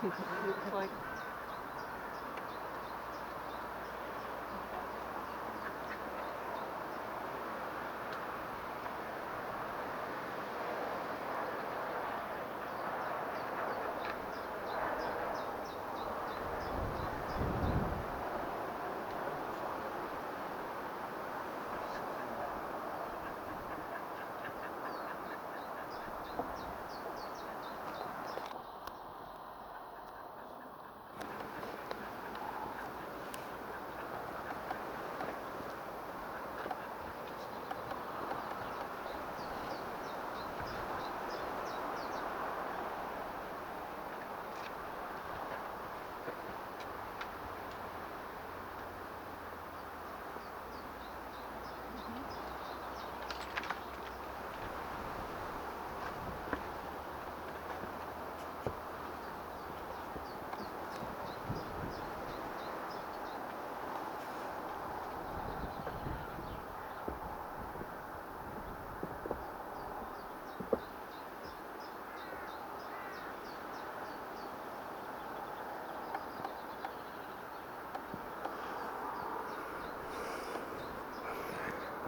Looks like.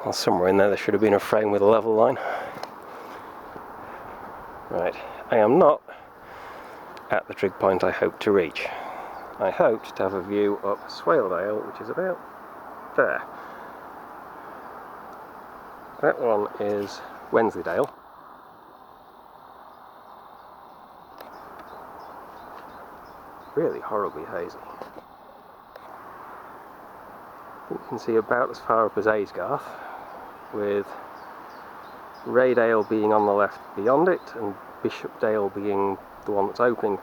Well, somewhere in there should have been a frame with a level line. Right, I am not at the trig point I hoped to reach. I hoped to have a view up Wensleydale, which is about there. That one is Wensleydale. Really horribly hazy. I think you can see about as far up as Aysgarth, with Raydale being on the left beyond it, and Bishopdale being the one that's opening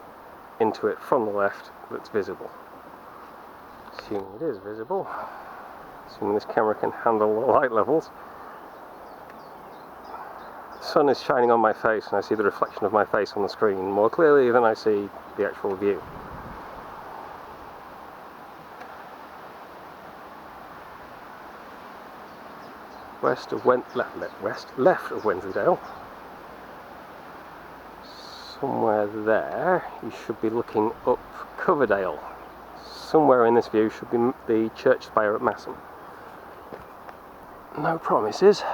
into it from the left that's visible. Assuming it is visible, assuming this camera can handle the light levels. The sun is shining on my face and I see the reflection of my face on the screen more clearly than I see the actual view. Left of Wensleydale, somewhere there, you should be looking up Coverdale. Somewhere in this view should be the church spire at Masham. No promises.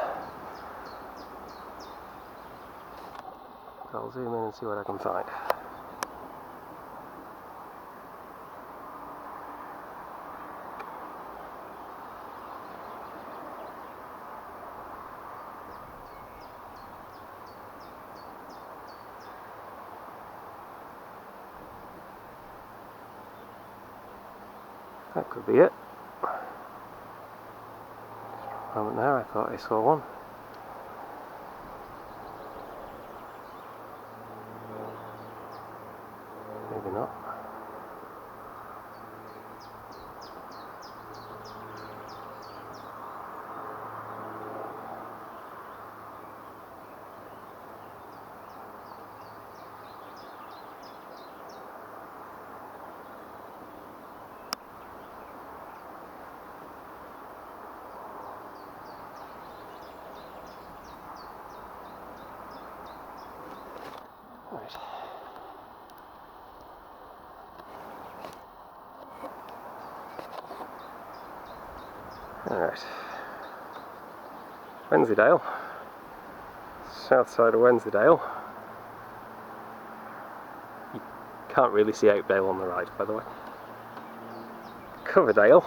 I'll zoom in and see what I can find. That could be it. A moment there, I thought I saw one. Maybe not. Right. Alright. Wensleydale. South side of Wensleydale. You can't really see Oakdale on the right, by the way. Coverdale.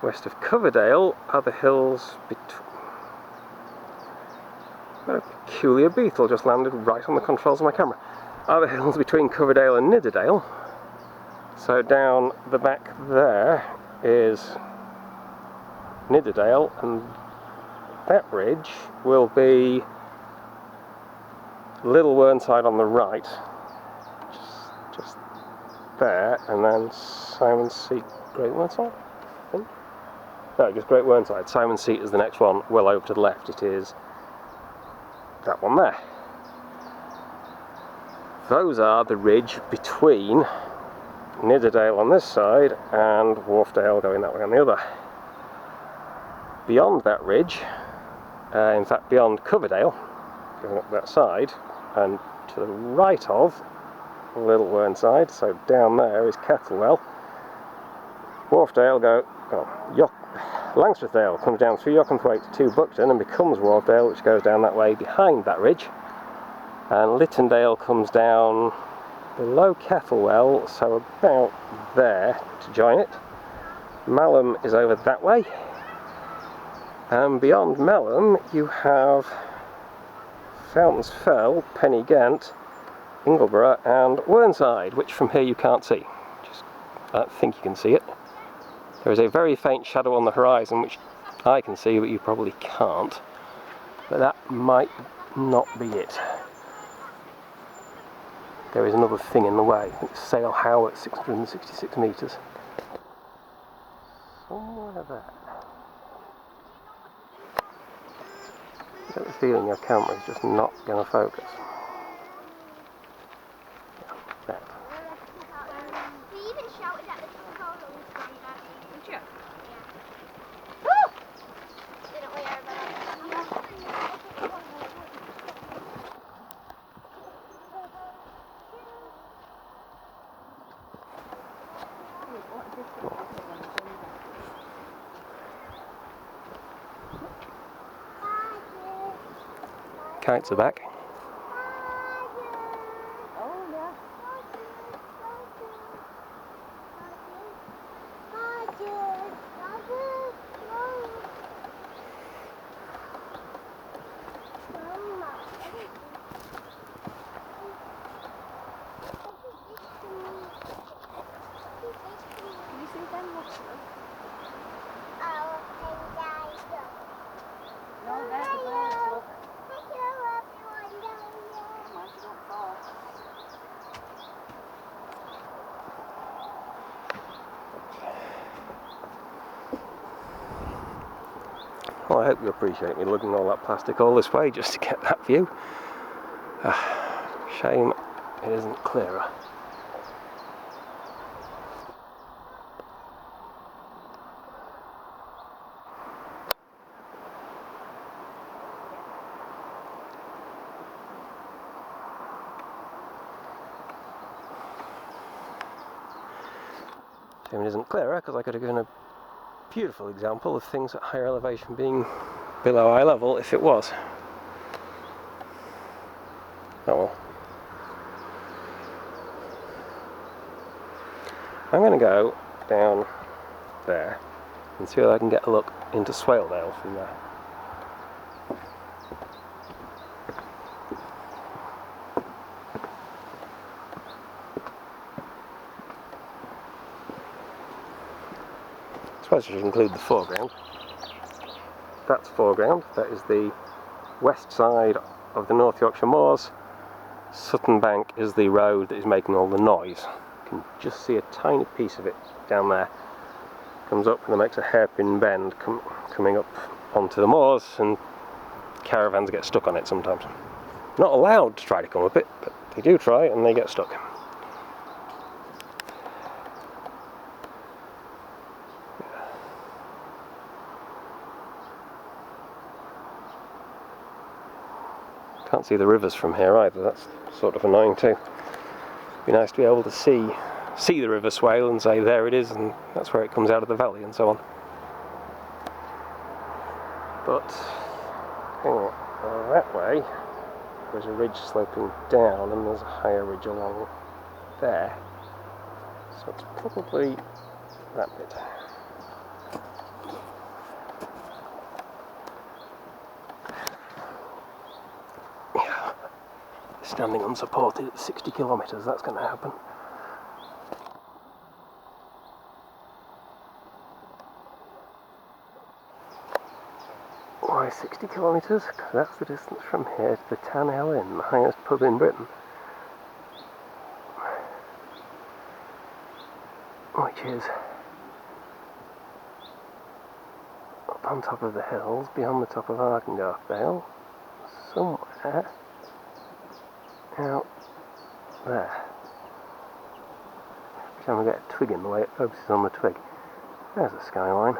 West of Coverdale are the hills between... A peculiar beetle just landed right on the controls of my camera. Are the hills between Coverdale and Nidderdale. So down the back there is Nidderdale, and that ridge will be Little Whernside on the right, just there, and then Simon's Seat, Great Whernside, I think? No, just Great Whernside. Simon's Seat is the next one, well over to the left. It is that one there. Those are the ridge between Nidderdale on this side and Wharfdale going that way on the other. Beyond that ridge, in fact beyond Coverdale, going up that side, and to the right of Little Whernside, so down there is Kettlewell. Wharfdale Langstruthdale comes down through Yockhamthwaite to Buckden and becomes Wharfdale, which goes down that way behind that ridge. And Littondale comes down below Kettlewell, so about there to join it. Masham is over that way. And beyond Masham you have Fountains Fell, Pennygent, Ingleborough and Whernside, which from here you can't see. I don't think you can see it. There is a very faint shadow on the horizon which I can see, but you probably can't. But that might not be it. There is another thing in the way. It's Sail Howe at 666 metres. Somewhere there. I get the feeling your camera is just not going to focus. That. We even shouted at the photos from that. Did you? Yeah. Woo! Didn't we Kites are back. Well, I hope you appreciate me lugging all that plastic all this way just to get that view. Shame it isn't clearer. Shame it isn't clearer because I could have given a beautiful example of things at higher elevation being below eye level if it was. Oh well. I'm going to go down there and see if I can get a look into Swaledale from there. I suppose I should include the foreground. That's foreground. That is the west side of the North Yorkshire Moors. Sutton Bank is the road that is making all the noise. You can just see a tiny piece of it down there. Comes up and it makes a hairpin bend coming up onto the moors, and caravans get stuck on it sometimes. Not allowed to try to come up it, but they do try and they get stuck. Can't see the rivers from here either, that's sort of annoying too. Be nice to be able to see the River Swale and say there it is and that's where it comes out of the valley and so on. But that way there's a ridge sloping down and there's a higher ridge along there. So it's probably that bit. Standing unsupported at 60 kilometres, that's going to happen. Why 60 kilometres? Because that's the distance from here to the Penhill Inn, the highest pub in Britain. Which is up on top of the hills, beyond the top of Arkengarthdale, somewhere out there. Every time I get a twig in the way, it focuses on the twig. There's a skyline.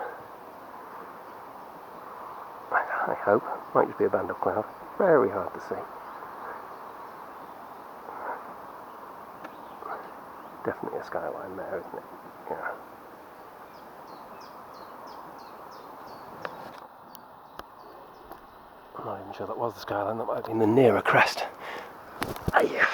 I hope. Might just be a band of cloud. Very hard to see. Definitely a skyline there, isn't it? Yeah. I'm not even sure that was the skyline, that might have been the nearer crest. Ah, yeah.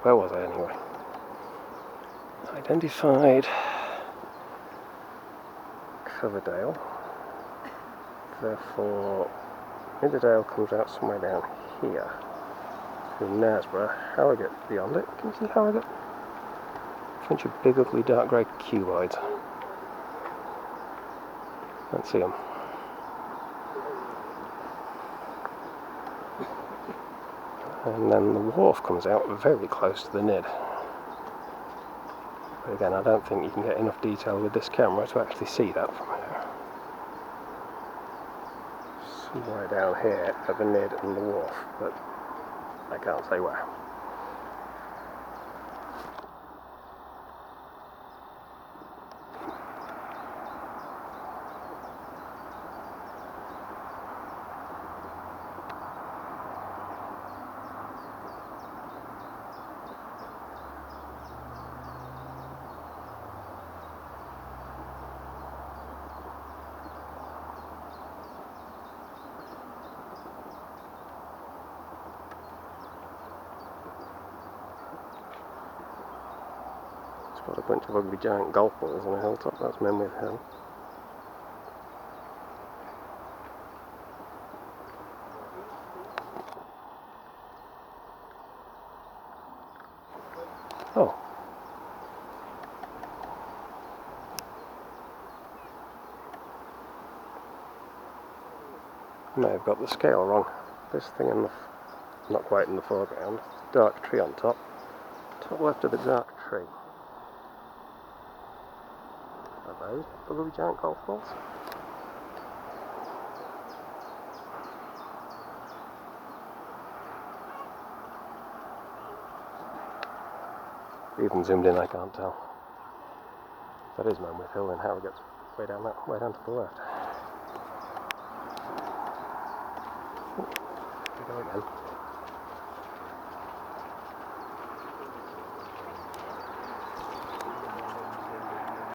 Where was I anyway? Identified Coverdale. Therefore, Nidderdale comes out somewhere down here. Through Knaresborough, Harrogate beyond it. Can you see Harrogate? A bunch of big, ugly, dark grey cuboids. Can't see them. And then the wharf comes out very close to the Nidd. But again, I don't think you can get enough detail with this camera to actually see that from here. Somewhere down here are the Nidd and the wharf, but I can't say where. Got a bunch of ugly giant golf balls on a hilltop. That's Meugher Hill. Oh. May have got the scale wrong. This thing in the not quite in the foreground. Dark tree on top. Top left of the dark tree. Are those ugly giant golf balls? Even zoomed in, I can't tell. That is Meugher Hill, and Harrogate's way down to the left. There we go again.